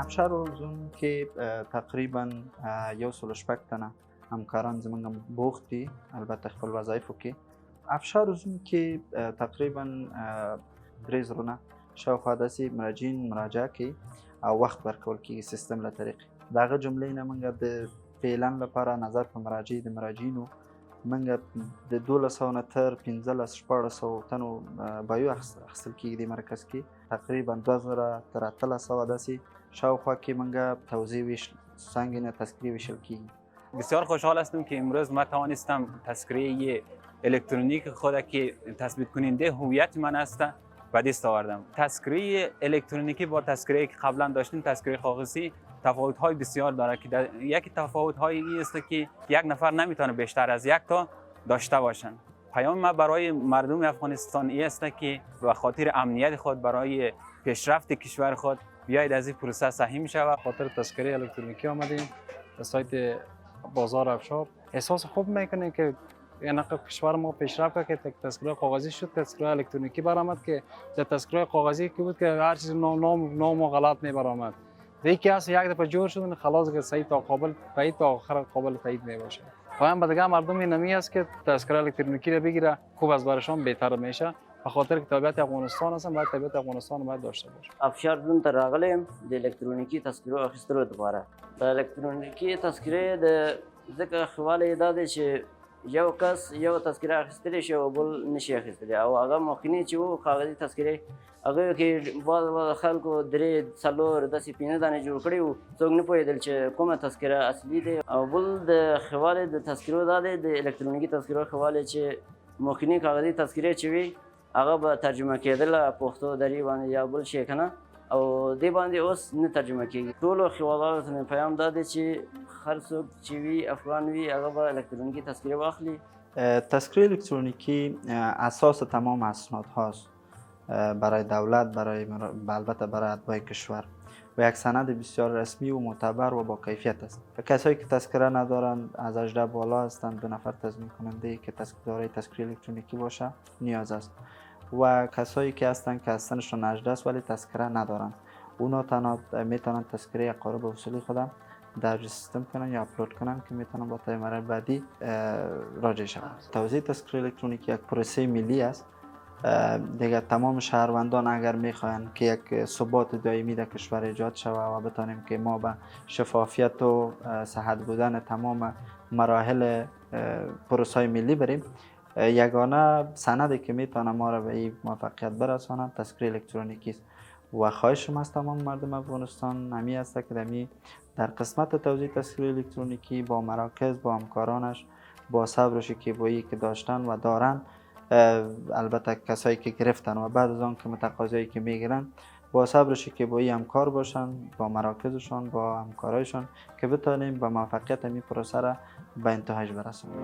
افشار زون که تقریبا یو سل شپږ تنه همکاران زمونږ بوخت دي البته خپل وظایفو کې. افشار زون کې تقریبا 3 زرونه شاوخوا داسې مراجعین مراجعه کوي او وخت ورکول کېږي سیستم له طریقې د هغه جملې نه موږ د فعلا لپاره نظر په مراجعې د مراجعینو موږ د 1200 نه تر 1500 تنو بایو اخیستل کېږي د مرکز کې. تقریبا 2000 تر 1300 داسې شاوخوا کې موږ توزیع سنگین تذکره ویشل کېږي. بسیار خوشحال هستم که امروز ما توانستم تذکره الکترونیک خود که تثبیت کننده هویت من است به دست آوردم. تذکره الکترونیکی با تذکره که قبلا داشتیم تذکره کاغذی تفاوت‌های بسیار داره که یکی تفاوت‌هایی است که یک نفر نمیتونه بیشتر از یک تا داشته باشن. پیام ما برای مردم افغانستان است که به خاطر امنیت خود برای پیشرفت کشور خود بیاید از این پروسه سهیم شود. خاطر تذکره الکترونیکی آمدیم به سایت بازار افشار. احساس خوب میکنه که یعنی کشور ما پیشرفت کرد که تذکره کاغذی شد، تذکره الکترونیکی برآمد که در تذکره کاغذی که بود که هر چیز نام غلط می برآمد. دیگه است یک دفعه جور شدن خلاص که صحیح تا قابل تایید تا آخر قابل تایید می باشه. پایان به دیگه مردم نمی است که تذکره الکترونیکی رو بگیره خوب از برشان بهتر میشه. به خاطر که طبیعت افغانستان هستن باید طبیعت افغانستان باید داشته باشه. افشار زون ته راغلیم د الکترونیکی تذکرو اخیستلو لپاره. د الکترونیکی تذکره د ځکه خواله دا دی چې یو کس یو تذکره اخیستلی شي او بل نشي اخیستلی او هغه مخکینی چې وو کاغذي تذکرې هغه کې بعض خلکو درې څلور داسې پنځه دانې جوړ کړي وو څوک نه پوهېدل چې کومه تذکره اصلي دی او بل د خواله د تذکرو دا دی د الکترونیکي تذکرو خواله چې مخکینی کاغذي تذکرې چې وي هغه به ترجمه کېدله پښتو دري باندې یا بل شي که نه او دې باندې اوس نه ترجمه کېږي. ټولو خیوالاتو مې پیام دا دی چې هر څوک چې وي افغان وي هغه به الکترونیکي تذکره واخلي. تذکره الکترونیکی اساس تمام اسناد هاست برای دولت، برای البته برای اتباع کشور و یک سند بسیار رسمی و معتبر و با کیفیت است. کسایی که تذکره ندارند از 18 بالا هستند 2 نفر تضمین کننده که دارای تذکره الکترونیکی باشه نیاز است و کسایی که هستند که سنشون 18 است ولی تذکره ندارند اونا تنها میتونن تذکره قارب وصولی خودم در سیستم کنن یا اپلود کنن که میتونن با مرحله بعدی راجع شوند. توزیع تذکره الکترونیکی یک پروسه ملی است. دیگه تمام شهروندان اگر میخواین که یک ثبات دائمی در کشور ایجاد شود و بتانیم که ما به شفافیت و صحت بودن تمام مراحل پروسه ملی بریم، یگانه سندی که میتونه ما را به این موفقیت برساند تذکره الکترونیکی است و خواهشم از تمام مردم افغانستان همی است که در قسمت توزیع تذکره الکترونیکی با مراکز با همکارانش با صبر و شکیبایی که داشتن و دارن، البته کسایی که گرفتن و بعد از آن که متقاضایی که میگیرن با صبر و شکیبایی همکار باشن با مراکزشان با همکارایشان که بتانیم با موفقیت این پروسه را به انتهاش برسونیم.